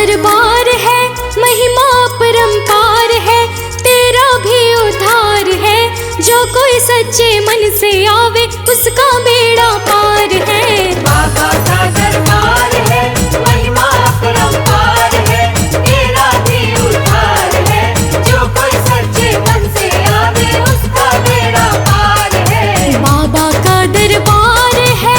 दरबार है, महिमा परंपार है, तेरा भी उद्धार है। जो कोई सच्चे मन से आवे उसका बेड़ा पार है। बाबा का दरबार है, महिमा परंपार है, तेरा भी उद्धार है। जो कोई सच्चे मन से आवे उसका बेड़ा पार है। बाबा का दरबार है।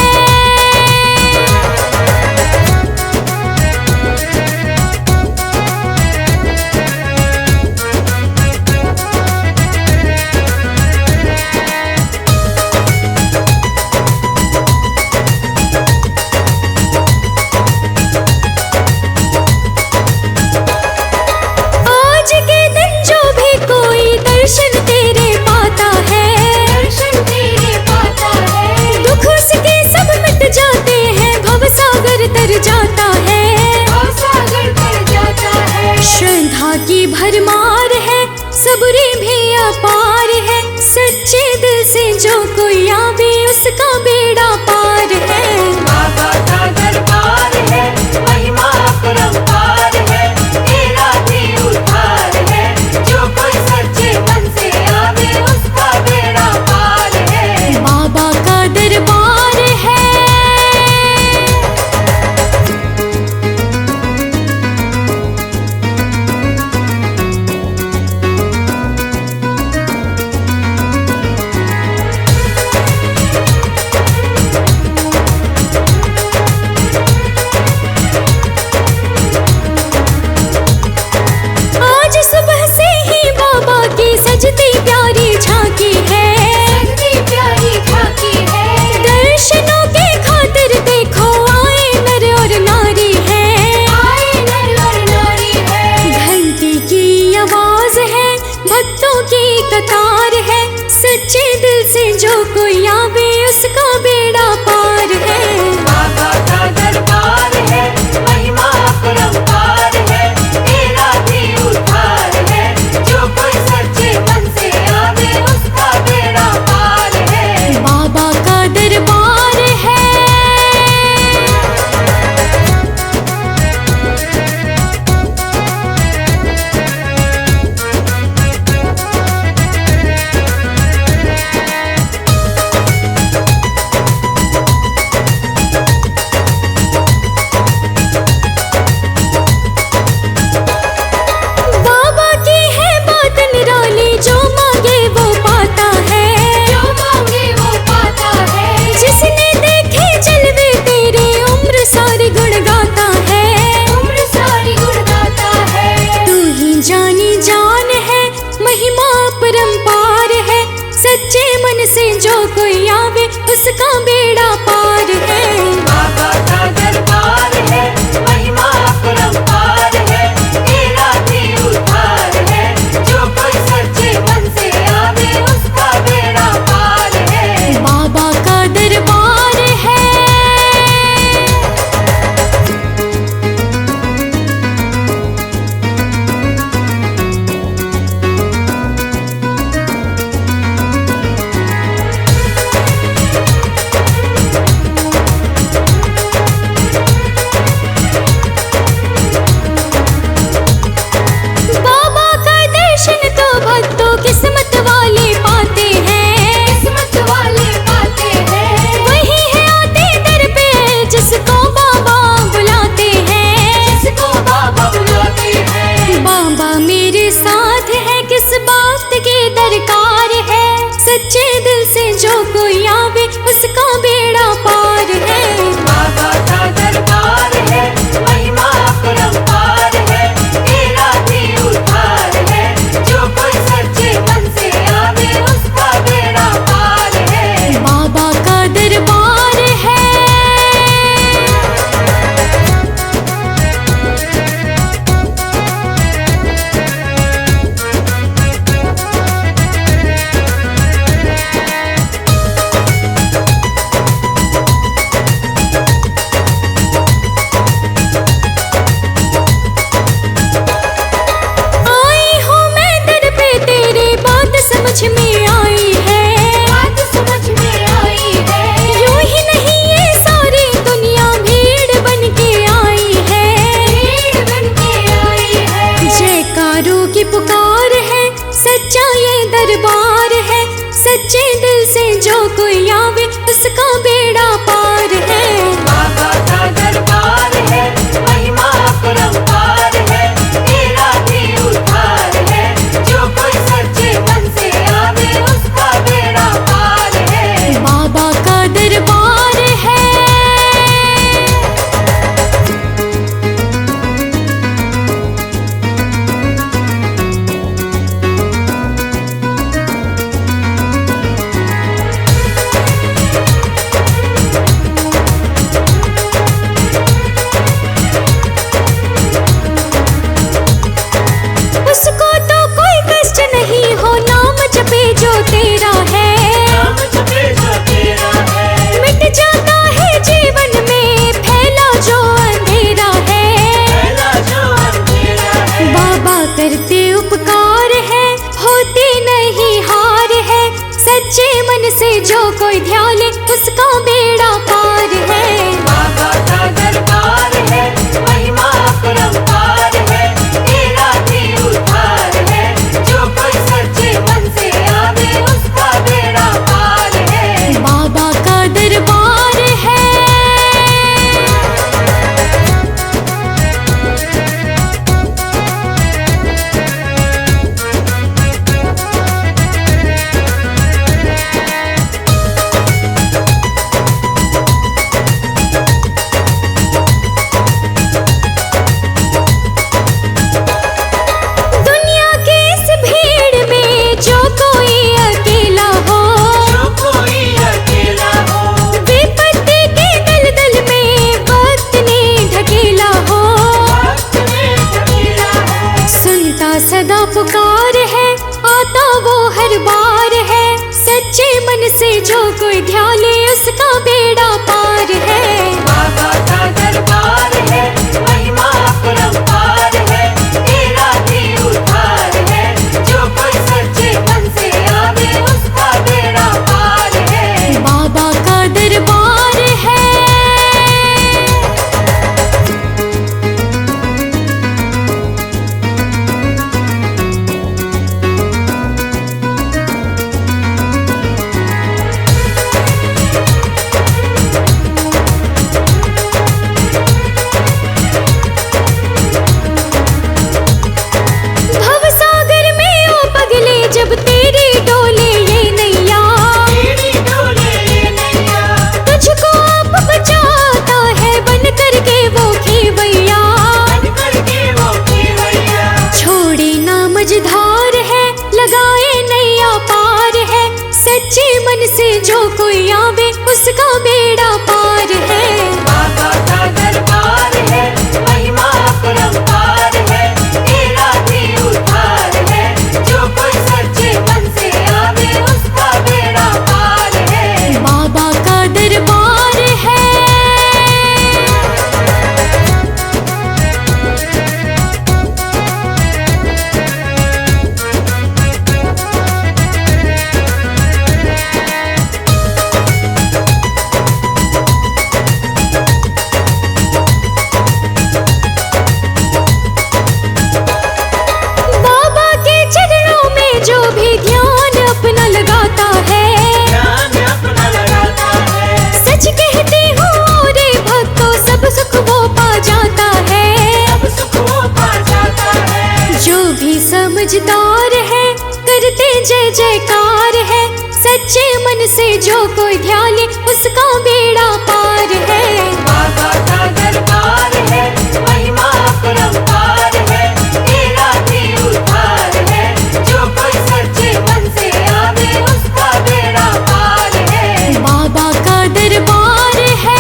मझदार है, करते जय जयकार है। सच्चे मन से जो कोई ध्याले उसका बेड़ा पार है। बाबा का दरबार है, महिमा अपरंपार है, तेरा भी उद्धार है। जो कोई सच्चे मन से आवे उसका बेड़ा पार है। बाबा का दरबार है।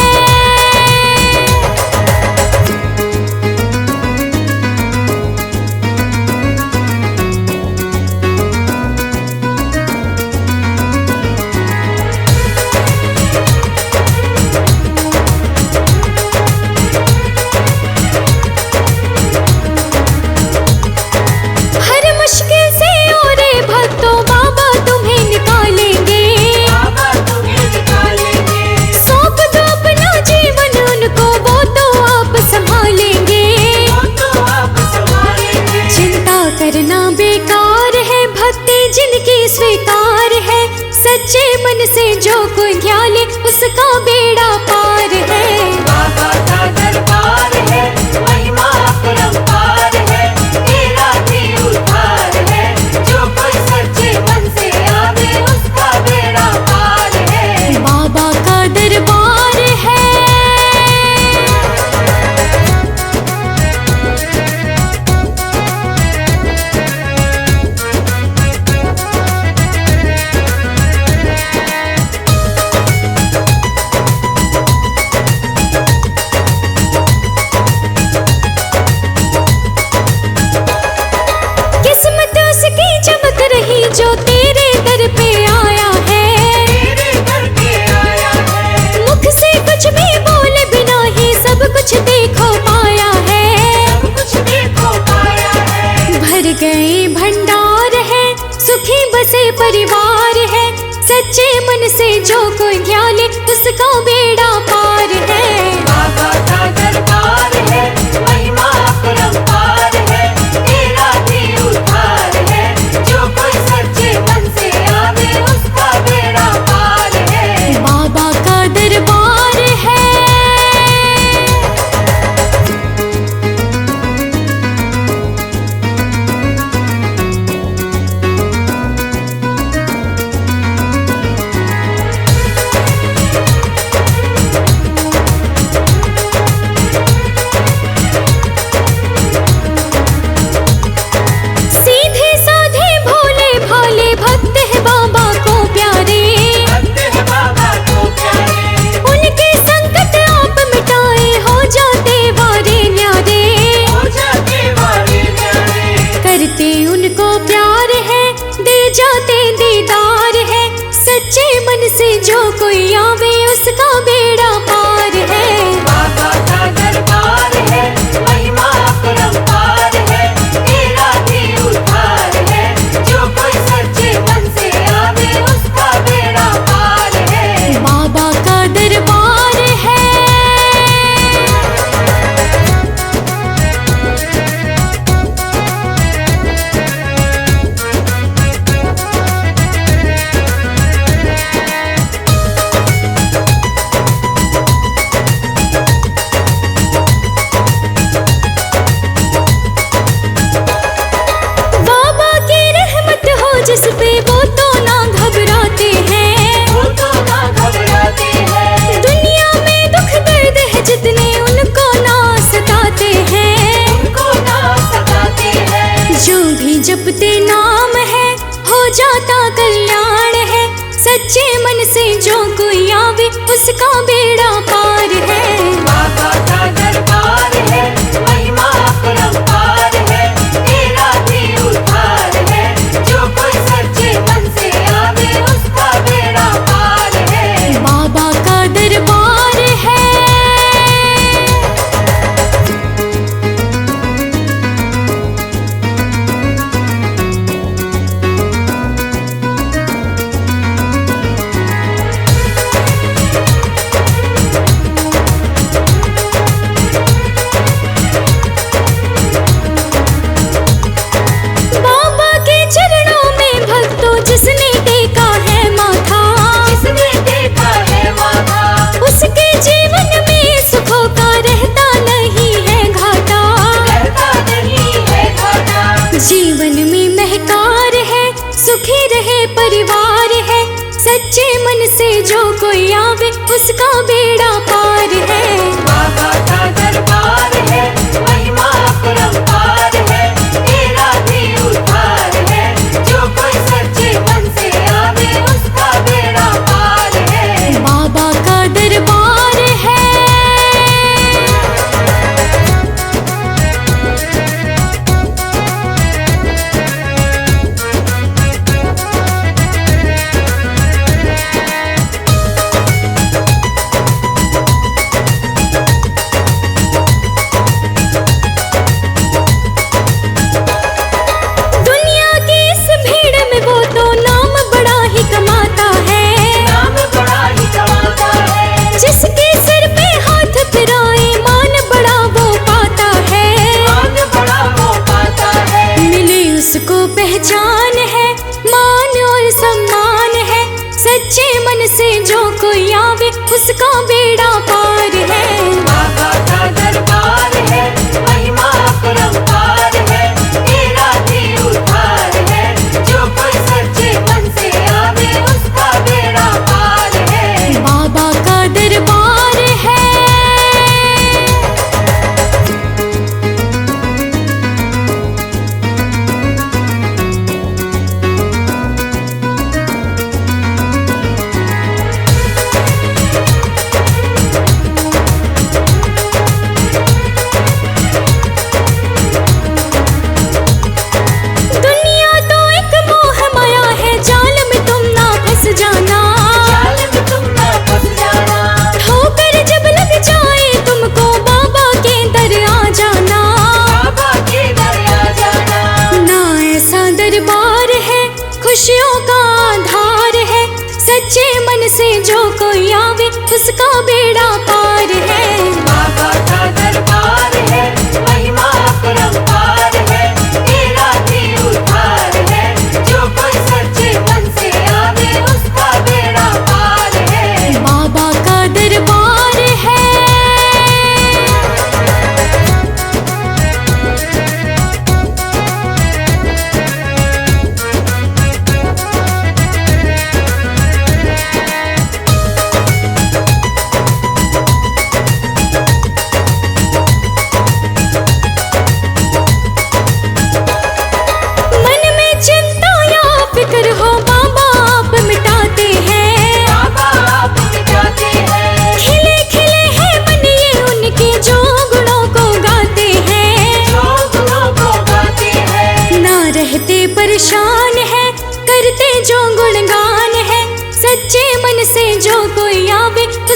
हर मुश्किल से और भक्तों बाबा तुम्हें निकालेंगे। बाबा तुम्हें निकालेंगे, सौंप दो अपना जीवन उनको, वो तो आप संभालेंगे। वो तो आप संभालेंगे। चिंता करना बेकार है, भक्ति जिनकी स्वीकार है। सच्चे मन से जो कोई ध्याले उसका बेड़ा पार है। बाबा का दरबार है, महिमा अपरंपार है, तेरा भी उद्धार है। जो कोई सच्चे मन से आवे उसका बेड़ा पार है। बाबा का दरबार है। किस्मत उसकी चमक रही जो तेरे दर पे आया है। तेरे घर पे आया है, मुख से कुछ भी बोले बिना ही सब कुछ देखो पाया है। सब कुछ देखो पाया है। भर गए भंडार है, सुखी बसे परिवार है। सच्चे मन से जो कोई ध्याले उसका बेड़ा पार है। बाबा का दरबार है, महिमा अपरंपार है, तेरा भी उद्धार है। जो कोई सच्चे मन से आवे उसका बेड़ा पार है। बाबा का दरबार है।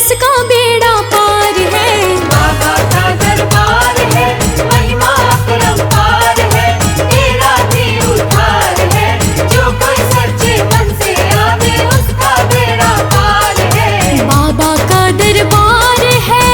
उसका बेड़ा पार है। बाबा का दरबार है, महिमा अपरंपार है, तेरा भी उद्धार है, जो कोई सच्चे मन से आवे उसका बेड़ा पार है। बाबा का दरबार है।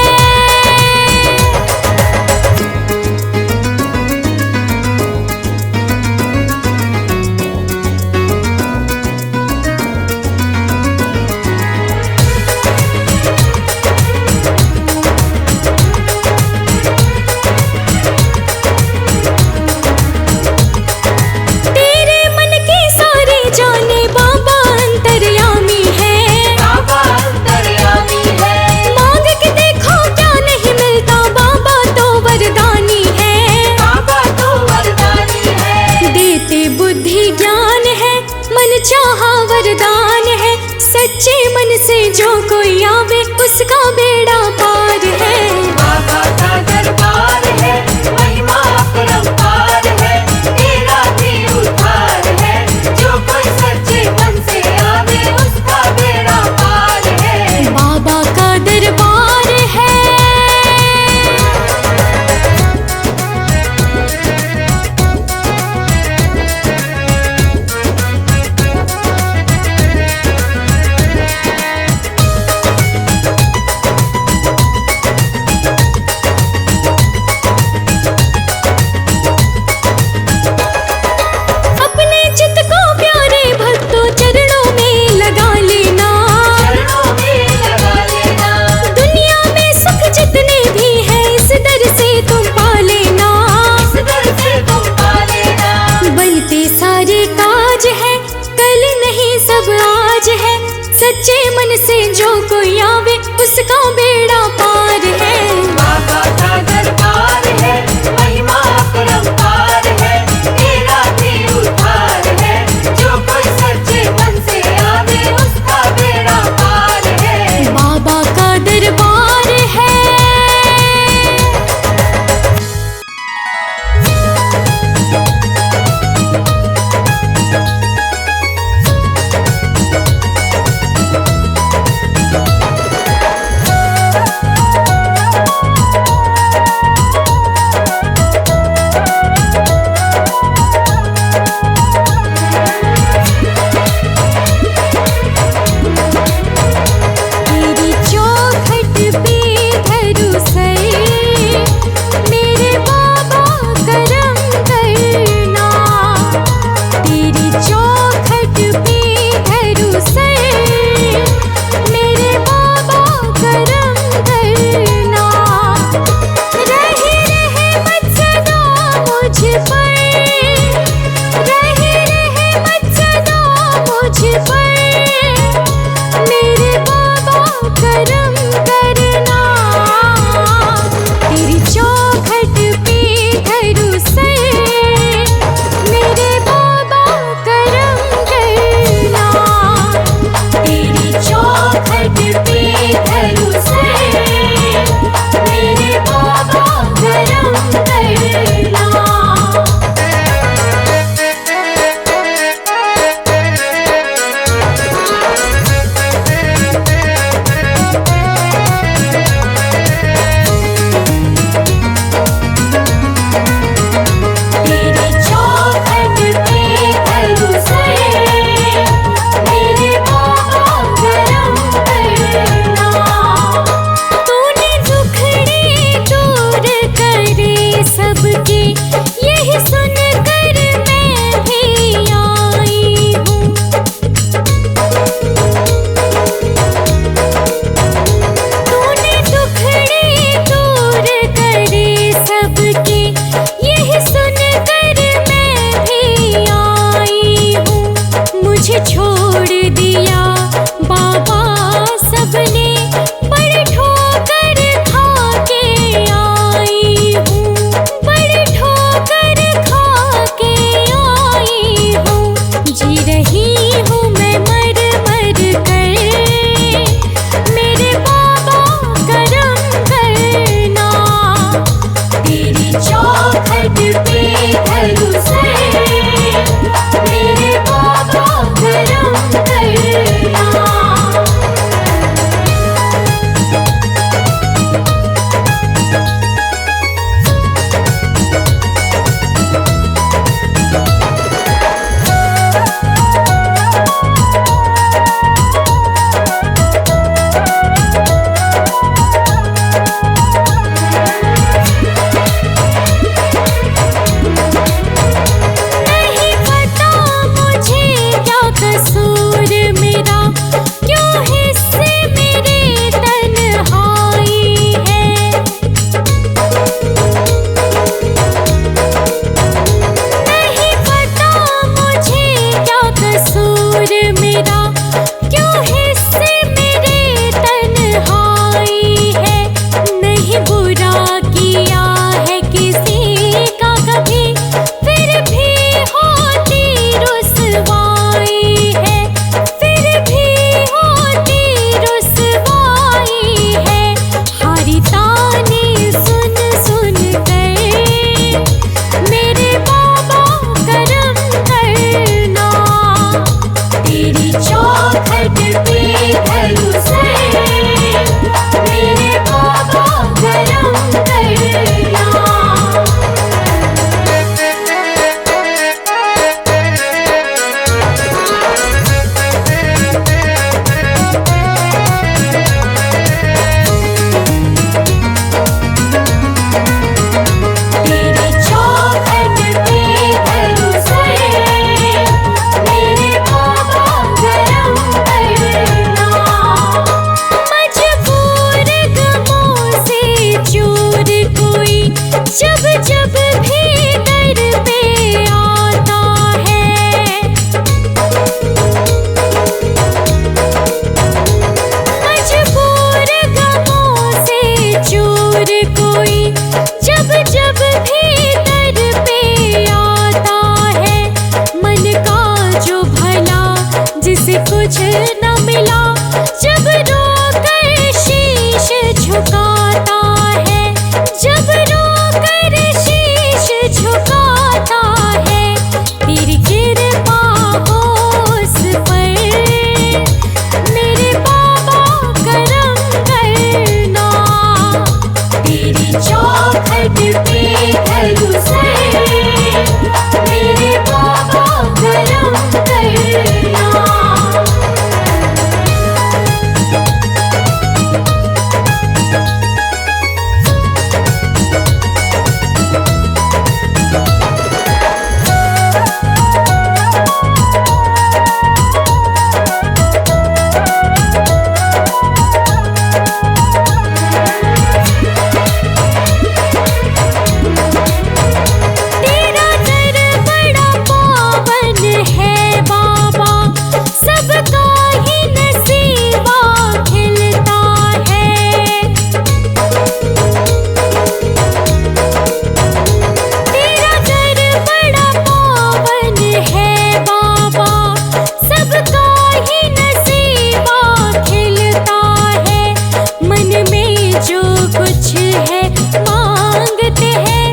कुछ है मांगते हैं,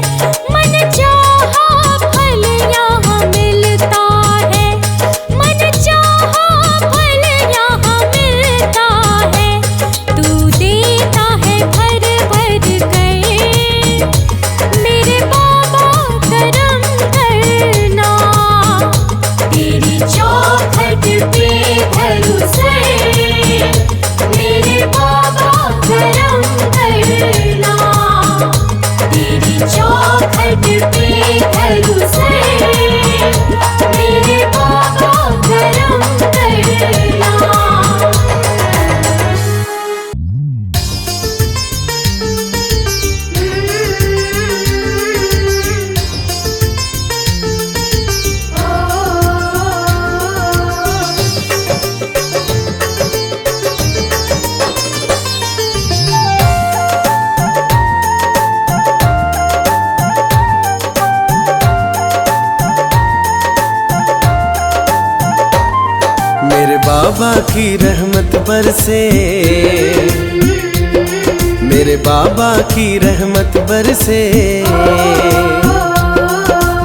मन चाहा फल यहाँ मिलता है, मन चाहा फल यहाँ मिलता है। तू देता है भर भर कर, मेरे बाबा करम करना। तेरी चौखट पे धरूं सर, मेरे बाबा करम करना। तेरी चौखट पे धरूं सर, मेरे बाबा करम करना। मेरे बाबा की रहमत बरसे, मेरे बाबा की रहमत बरसे।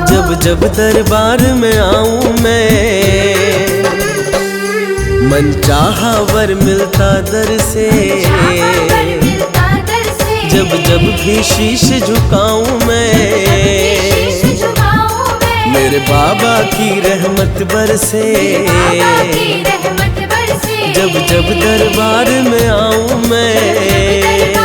जब जब दरबार में आऊं मैं, मन चाहा वर मिलता दर से। जब जब भी शीश झुकाऊं मैं, मेरे बाबा की रहमत बरसे। जब जब दरबार में आऊं मैं,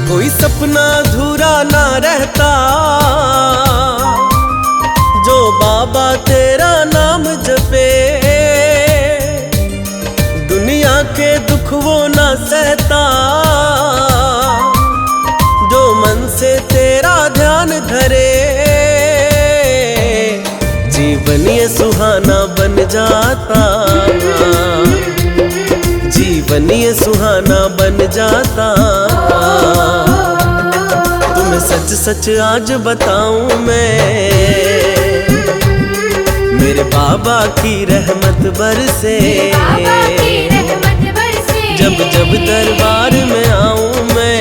कोई सपना अधूरा ना रहता, जो बाबा तेरा नाम जपे। दुनिया के दुख वो ना सहता, जो मन से तेरा ध्यान धरे। जीवन ये सुहाना बन जाता, जीवन ये सुहाना बन जाता। तुम्हें सच सच आज बताऊं मैं, मेरे बाबा की रहमत बरसे। जब जब दरबार में आऊं मैं,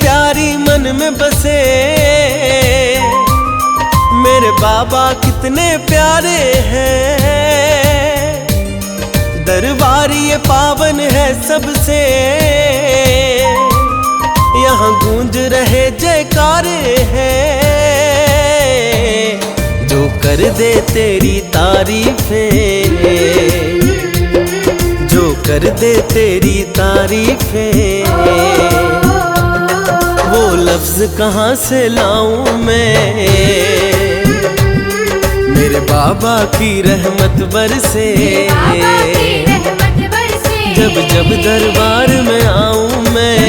प्यारी मन में बसे। मेरे बाबा कितने प्यारे हैं, दरबार ये पावन है सबसे। यहाँ गूंज रहे जयकारे हैं, जो कर दे तेरी तारीफें, जो कर दे तेरी तारीफें। वो लफ्ज कहाँ से लाऊं मैं, मेरे बाबा की रहमत बरसे। जब जब दरबार में आऊं मैं,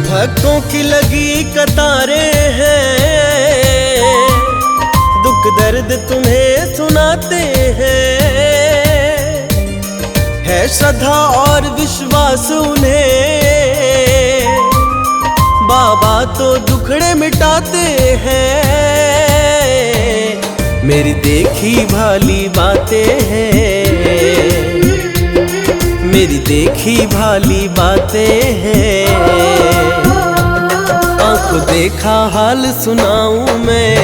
भक्तों की लगी कतारें हैं, दुख दर्द तुम्हें सुनाते हैं। है श्रद्धा और विश्वास उन्हें, बनाते हैं, मेरी देखी भाली बातें हैं, मेरी देखी भाली बातें हैं। आंखों देखा हाल सुनाऊं मैं,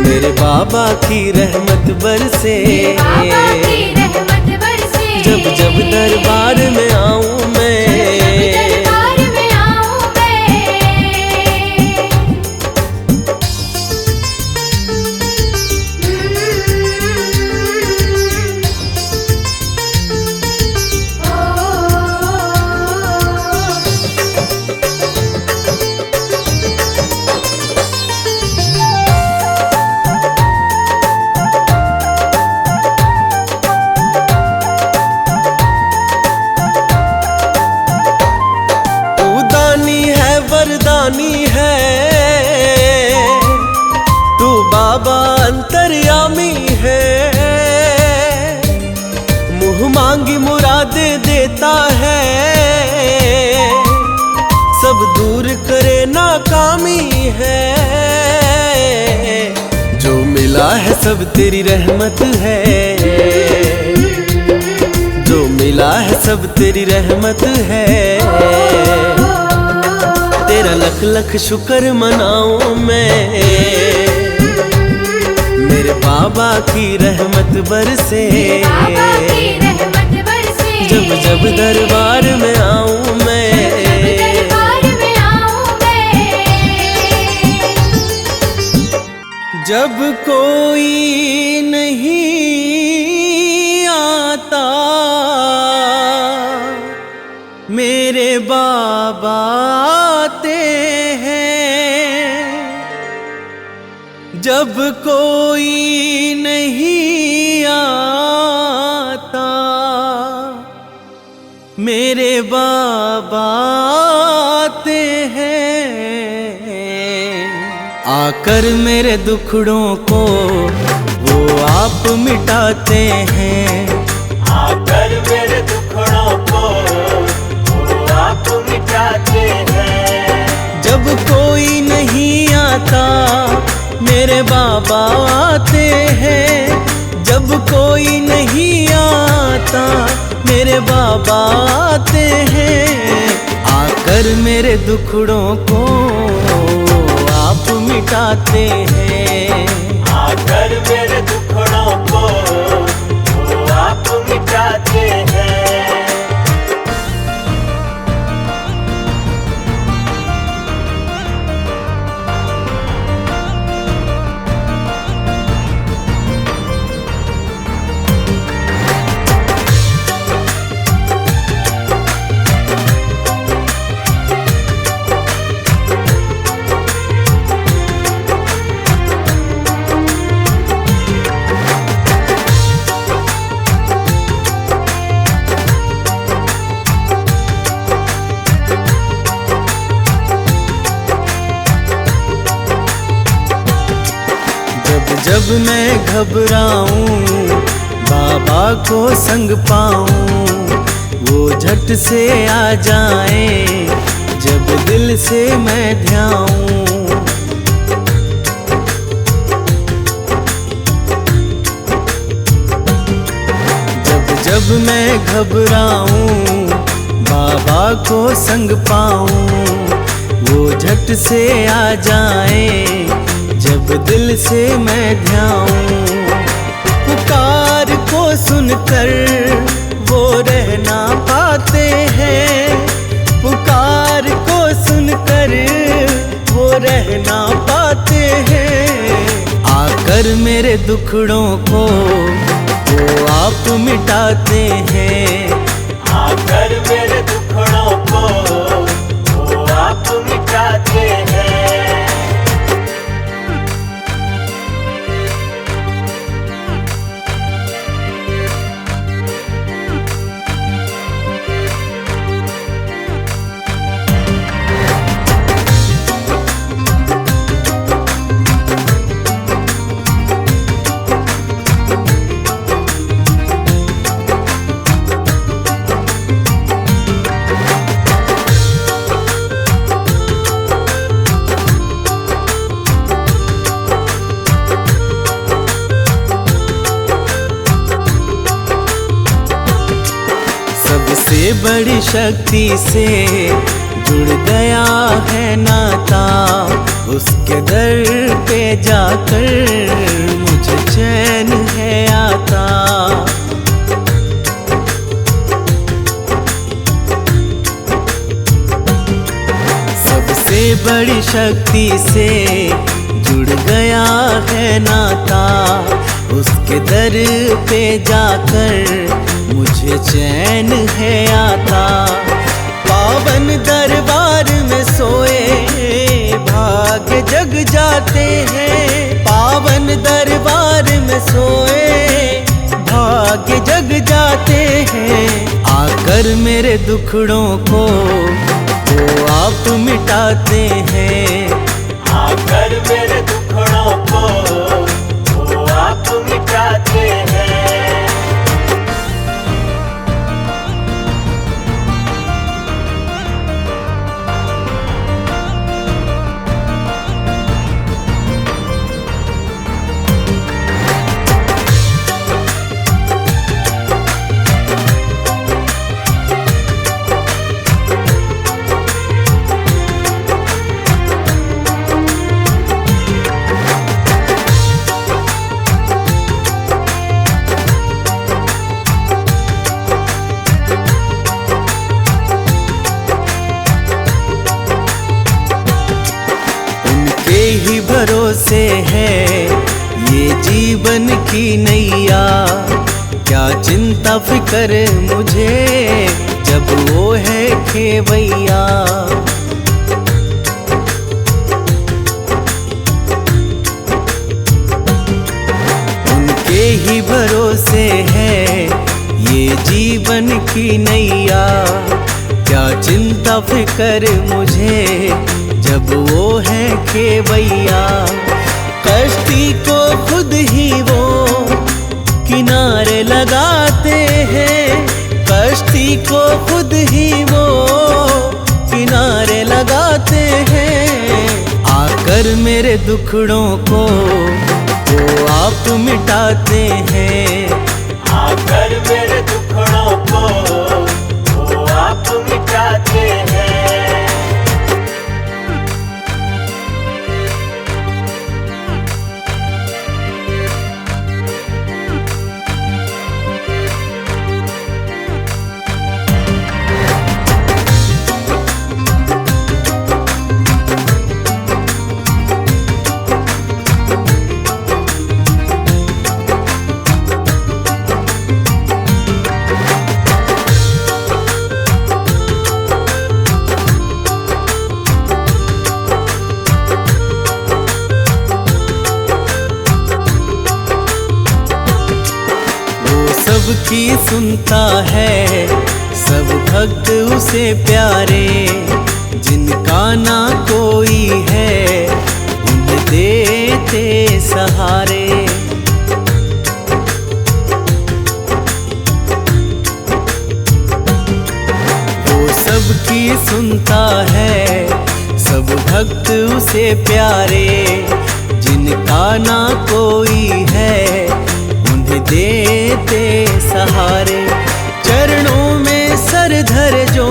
मेरे बाबा की रहमत बरसे, जब जब दरबार में आऊं मैं। वरदानी है तू बाबा अंतर्यामी है, मुँह मांगी मुरादें देता है, सब दूर करे नाकामी है। जो मिला है सब तेरी रहमत है, जो मिला है सब तेरी रहमत है। तेरा लख लख शुक्र मनाऊं मैं, मेरे बाबा की रहमत बरसे, जब जब दरबार में आऊं मैं। जब कोई नहीं आता मेरे बाबा आते हैं, जब कोई नहीं आता मेरे बाबा आते हैं। आकर मेरे दुखड़ों को वो आप मिटाते हैं, आकर मेरे दुखड़ों को वो आप मिटाते हैं। जब कोई नहीं आता मेरे बाबा आते हैं, जब कोई नहीं आता मेरे बाबा आते हैं। आकर मेरे दुखड़ों को आप मिटाते हैं, आकर मेरे दुखड़ों को वो आप मिटाते हैं। जब मैं घबराऊं बाबा को संग पाऊं, वो झट से आ जाएं जब दिल से मैं ध्याऊं। जब जब मैं घबराऊं बाबा को संग पाऊं, वो झट से आ जाएं जब दिल से मैं ध्याऊं। पुकार को सुनकर वो रह ना पाते हैं, पुकार को सुनकर वो रह ना पाते हैं। आकर मेरे दुखड़ों को वो आप मिटाते हैं, आकर मेरे दुखड़ों को वो आप मिटाते हैं। सबसे बड़ी शक्ति से जुड़ गया है नाता, उसके दर पे जाकर मुझे चैन है आता। सबसे बड़ी शक्ति से जुड़ गया है नाता, उसके दर पे जाकर मुझे चैन है आता। पावन दरबार में सोए भाग्य जग जाते हैं, पावन दरबार में सोए भाग्य जग जाते हैं। आकर मेरे दुखड़ों को वो आप मिटाते हैं, आकर मेरे दुखड़ों को वो आप मिटाते हैं। ही भरोसे है ये जीवन की नैया, क्या चिंता फिक्र मुझे जब वो है खेवैया। उनके ही भरोसे है ये जीवन की नैया, क्या चिंता फिक्र मुझे जब वो है खेवैया। कश्ती को खुद ही वो किनारे लगाते हैं, कश्ती को खुद ही वो किनारे लगाते हैं। आकर मेरे दुखड़ों को वो आप मिटाते हैं, आकर मेरे दुखड़ों को वो आप मिटाते हैं। सबकी सुनता है, सब भक्त उसे प्यारे, जिनका ना कोई है उन्हें देते सहारे। वो सबकी सुनता है, सब भक्त उसे प्यारे, जिनका ना कोई है देते सहारे। चरणों में सर धर जो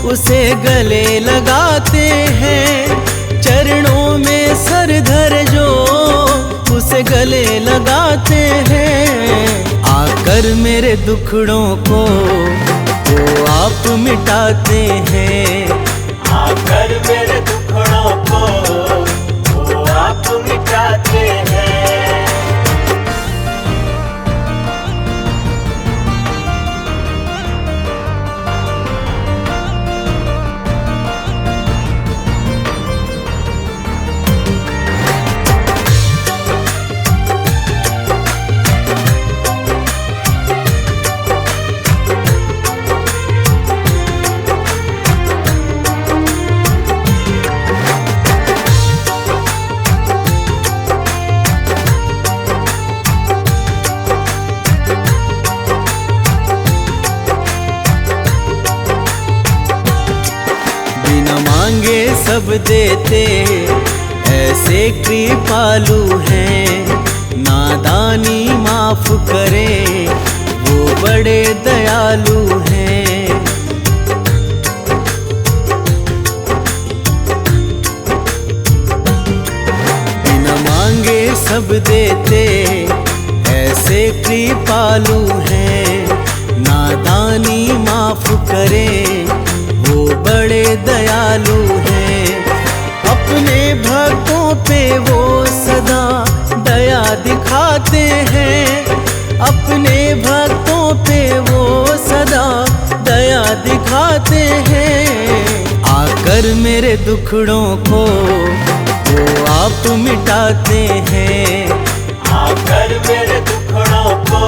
उसे गले लगाते हैं, चरणों में सर धर जो उसे गले लगाते हैं। आकर मेरे दुखड़ों को वो आप मिटाते हैं, आकर मेरे दुखड़ों को वो आप मिटाते हैं। मांगे सब देते, ऐसे कृपालु हैं। नादानी माफ करे, वो बड़े दयालु हैं। देते, ऐसे कृपालु हैं। नादानी माफ करें, वो बड़े दयालु हैं। अपने भक्तों पे वो सदा दया दिखाते हैं। अपने भक्तों पे वो सदा दया दिखाते हैं। आकर मेरे दुखड़ों को वो आप मिटाते हैं। आकर मेरे दुखड़ों को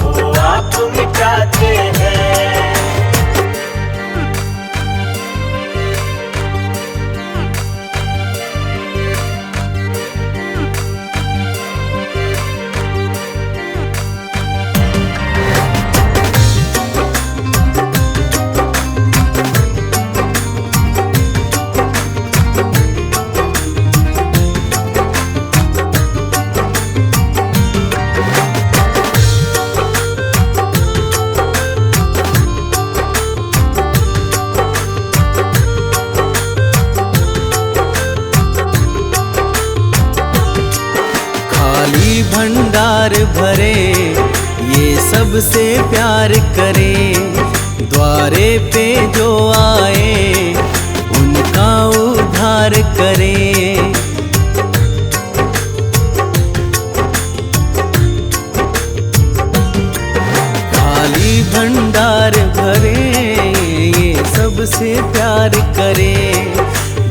वो आप मिटाते हैं। खाली भंडार भरे, ये सबसे प्यार करे। द्वारे पे जो आए, उनका उद्धार करे। खाली भंडार भरे, ये सबसे प्यार करे।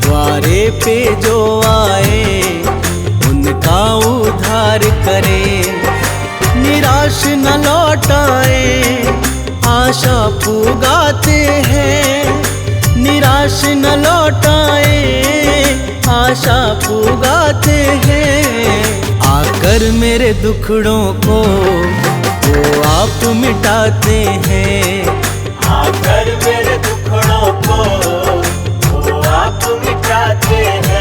द्वारे पे जो आए, उनका उद्धार करे। निराश न लौटाए, आशा पुगाते हैं। निराश न लौटाए, आशा पुगाते हैं। आकर मेरे दुखड़ों को वो आप मिटाते हैं। आकर मेरे दुखड़ों को वो आप मिटाते हैं।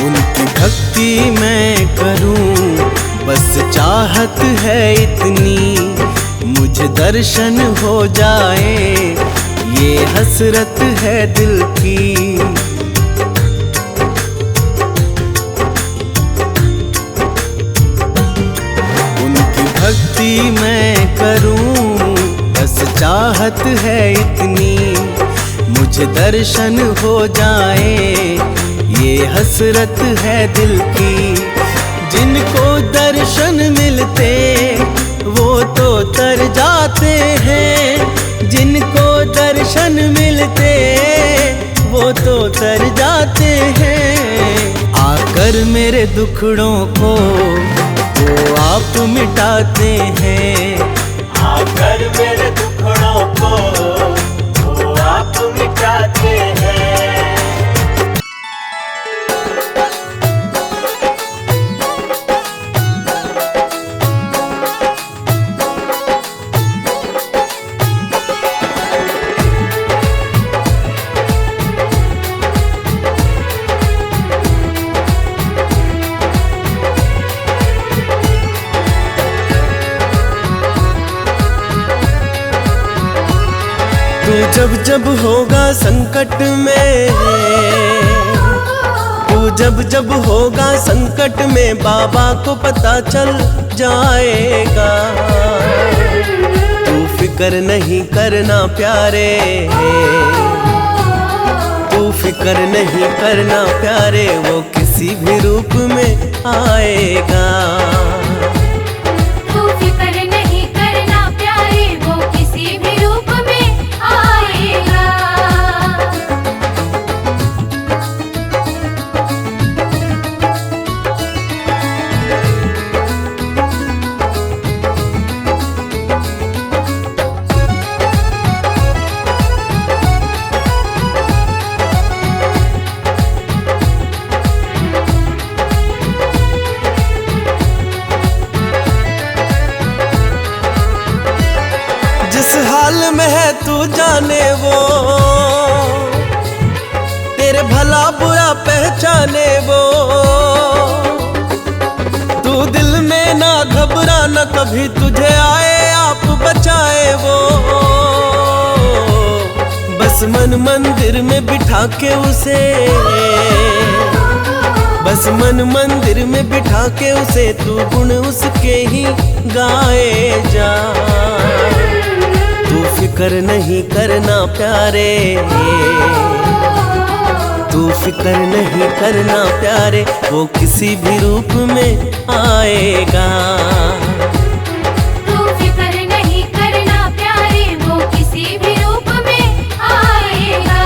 उनकी भक्ति मैं करूं, बस चाहत है इतनी। मुझे दर्शन हो जाए, ये हसरत है दिल की। उनकी भक्ति मैं करूं, बस चाहत है इतनी। मुझे दर्शन हो जाए, ये हसरत है दिल की। जिनको दर्शन मिलते, वो तो तर जाते हैं। जिनको दर्शन मिलते, वो तो तर जाते हैं। आकर मेरे दुखड़ों को वो आप मिटाते हैं। आकर मेरे दुखड़ों को वो आप मिटाते हैं। तू जब जब होगा संकट में, तू जब जब होगा संकट में, बाबा को पता चल जाएगा। तू फिक्र नहीं करना प्यारे, तू फिक्र नहीं करना प्यारे, वो किसी भी रूप में आएगा। तू फिक्र नहीं करना प्यारे, वो किसी भी रूप में आएगा। हाल में है तू जाने वो, तेरे भला बुरा पहचाने वो। तू दिल में ना घबरा न कभी, तुझे आए आप बचाए वो। बस मन मंदिर में बिठा के उसे, बस मन मंदिर में बिठा के उसे तू गुण उसके ही गाए जा। तू फिक्र नहीं करना प्यारे, तू फिक्र नहीं करना प्यारे, वो किसी भी रूप में आएगा। तू फिक्र नहीं करना प्यारे, वो किसी भी रूप में आएगा।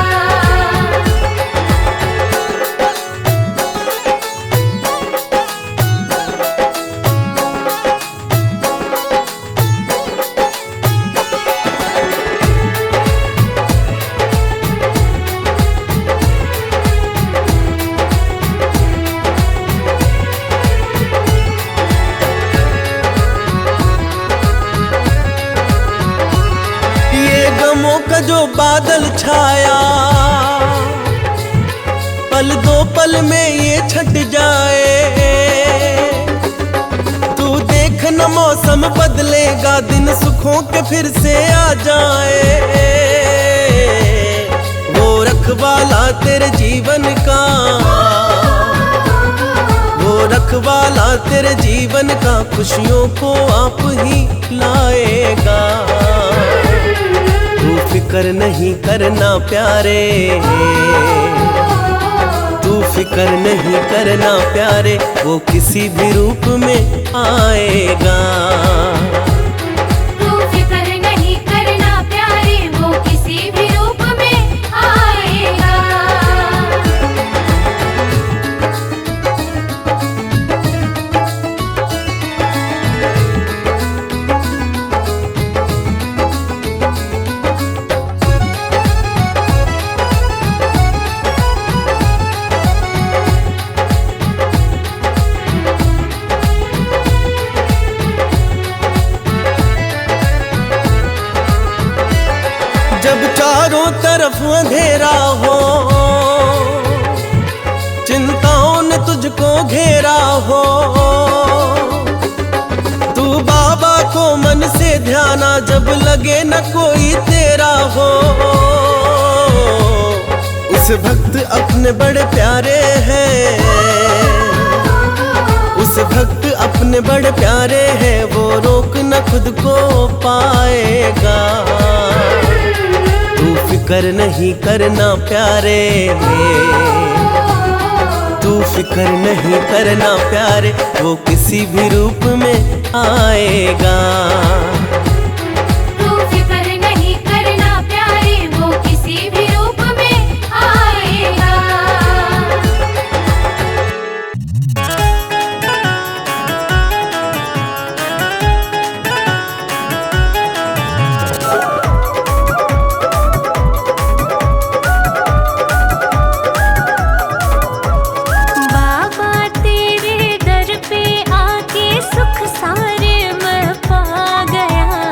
गमों का जो बादल छाया, पल दो पल में ये छट जाए। तू देख न मौसम बदलेगा, दिन सुखों के फिर से आ जाए। वो रखवाला तेरे जीवन का, वो रखवाला तेरे जीवन का, खुशियों को आप ही लाएगा। तू फिक्र नहीं करना प्यारे, तू फिक्र नहीं करना प्यारे, वो किसी भी रूप में आएगा। तू फिक्र नहीं करना प्यारे, वो किसी भी रूप में आएगा। जब चारों तरफ अंधेरा हो, चिंताओं ने तुझको घेरा हो, तू बाबा को मन से ध्याना, जब लगे न कोई तेरा हो। उस भक्त अपने बड़े प्यारे हैं, उस भक्त अपने बड़े प्यारे हैं, वो रोक न खुद को पाएगा। तू फिक्र नहीं करना प्यारे, तू फिक्र नहीं करना प्यारे, वो किसी भी रूप में आएगा। तू फिक्र नहीं करना प्यारे, वो किसी भी रूप में आएगा। सुख सारे मैं पा गया।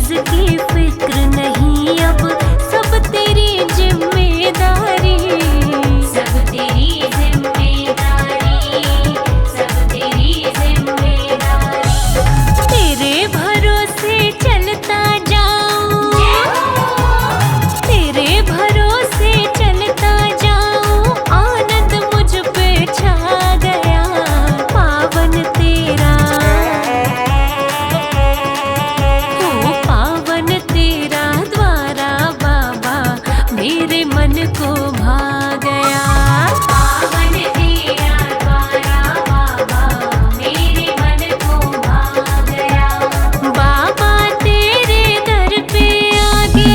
चीज की फिक्र नहीं अब, सब तेरी जिम्मेदारी, सब तेरी जिम्मेदारी, सब तेरी जिम्मेदारी। तेरे भरोसे चलता जाऊं, तेरे भरोसे चलता जाऊं, आनंद मुझ पे छा गया। पावन तेरा पावन तेरा द्वारा बाबा, मेरे मन को भा गया। पावन तेरा द्वारा बाबा, मेरे मन को भा गया। बाबा तेरे दर पे आगे,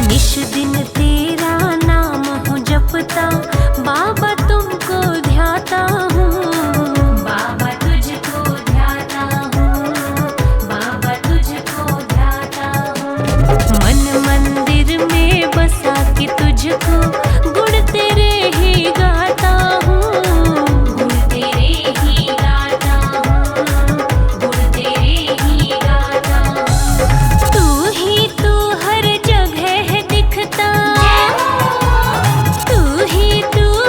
निश दिन तेरा नाम हूँ जपता, बाबा तुमको ध्याता हूँ, बाबा तुझको ध्याता हूँ, बाबा तुझको ध्याता हूँ। मन मंदिर में बसा के तुझको गुण तेरे ही गाता हूँ, गुण तेरे ही गाता हूँ, गुण तेरे ही गाता हूँ। तू हर जगह दिखता, तू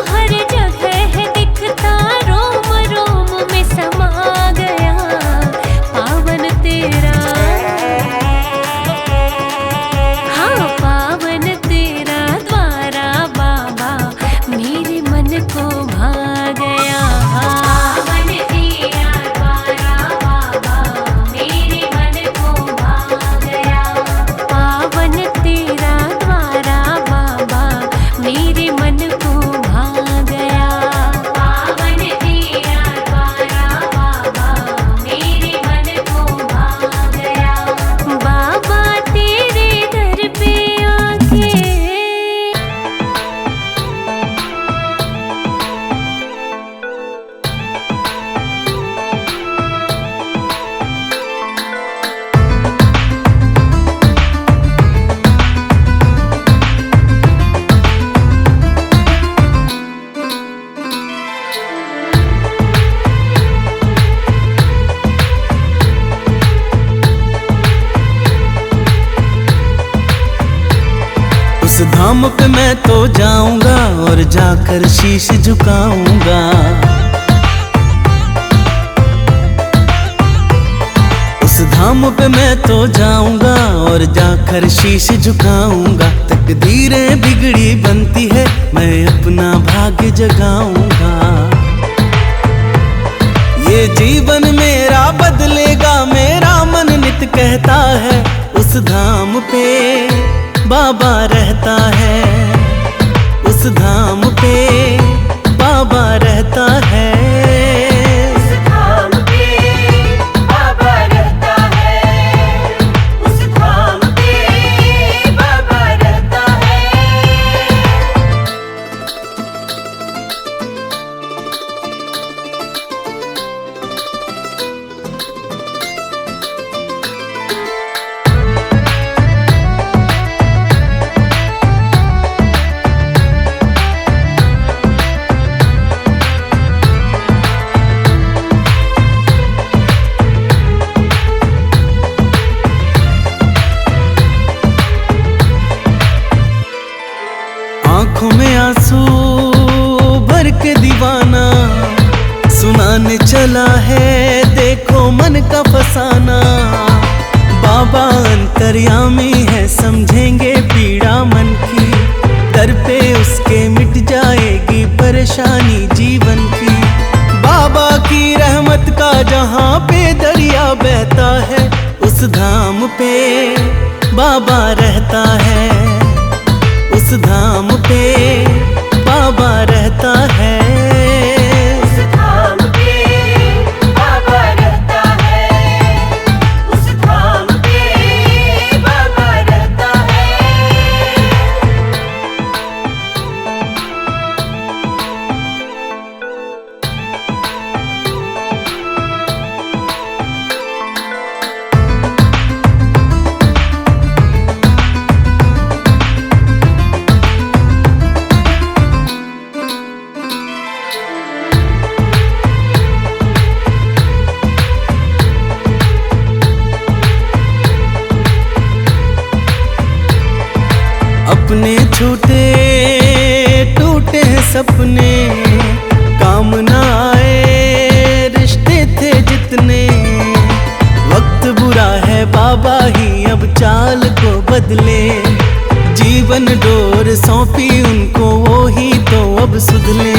हर जगह दिखता, रोम रोम में समा गया। पावन तेरा, हाँ पावन तेरा द्वारा बाबा, मेरे मन को भा गया। पावन तेरा द्वारा बाबा, मेरे मन को भा गया। पावन तेरा द्वारा बाबा, मेरे मन को भा गया। पावन तेरा द्वारा बाबा, मेरे मन को भा गया। बाबा तेरे दर पे आके, उस धाम पे मैं तो जाऊंगा और जाकर शीश झुकाऊंगा। उस धाम पे मैं तो जाऊंगा और जाकर शीश झुकाऊंगा। तकदीरें बिगड़ी बनती है, मैं अपना भाग्य जगाऊंगा। ये जीवन मेरा बदलेगा, मेरा मन नित कहता है। उस धाम पे बाबा रहता है, उस धाम पे बाबा रहता है। उस धाम पे बाबा रहता है, उस धाम पे बाबा रहता है। आंखों में आंसू भर के दीवाना सुनाने चला है, देखो मन का फसाना। बाबा अंतर्यामी है, समझेंगे पीड़ा मन की। दर पे उसके मिट जाएगी परेशानी जीवन की। बाबा की रहमत का जहाँ पे दरिया बहता है, उस धाम पे बाबा रहता है। उस धाम पे बाबा रहता है। उस धाम पे बाबा रहता है, उस धाम पे बाबा रहता है। अपने छूटे टूटे सपने, काम ना आए रिश्ते थे जितने। वक्त बुरा है बाबा ही अब चाल को बदले, जीवन डोर सौंपी उनको वो ही तो अब सुधले।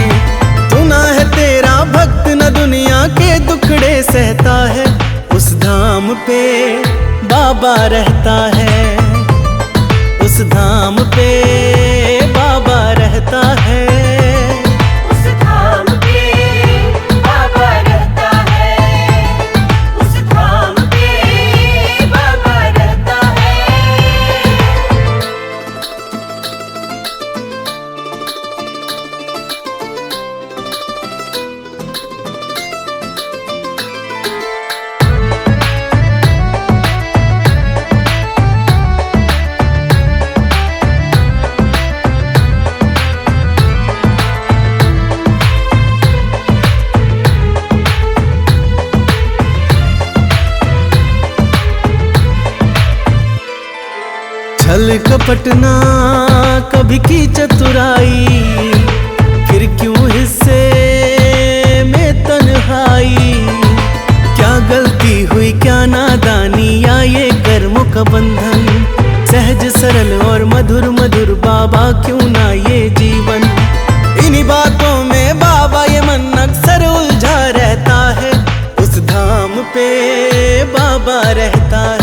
सुना है तेरा भक्त न दुनिया के दुखड़े सहता है, उस धाम पे बाबा रहता है, उस धाम पे बाबा रहता है। उस धाम पे बाबा रहता है, उस धाम पे बाबा रहता है। छल कपट ना कभी की चतुराई, फिर क्यों हिस्से में तन्हाई। क्या गलती हुई क्या नादानी या ये कर्मों का बंधन, सहज सरल और मधुर मधुर बाबा क्यों ना ये जीवन। इन्हीं बातों में बाबा ये मन अक्सर उलझा रहता है, उस धाम पे बाबा रहता है।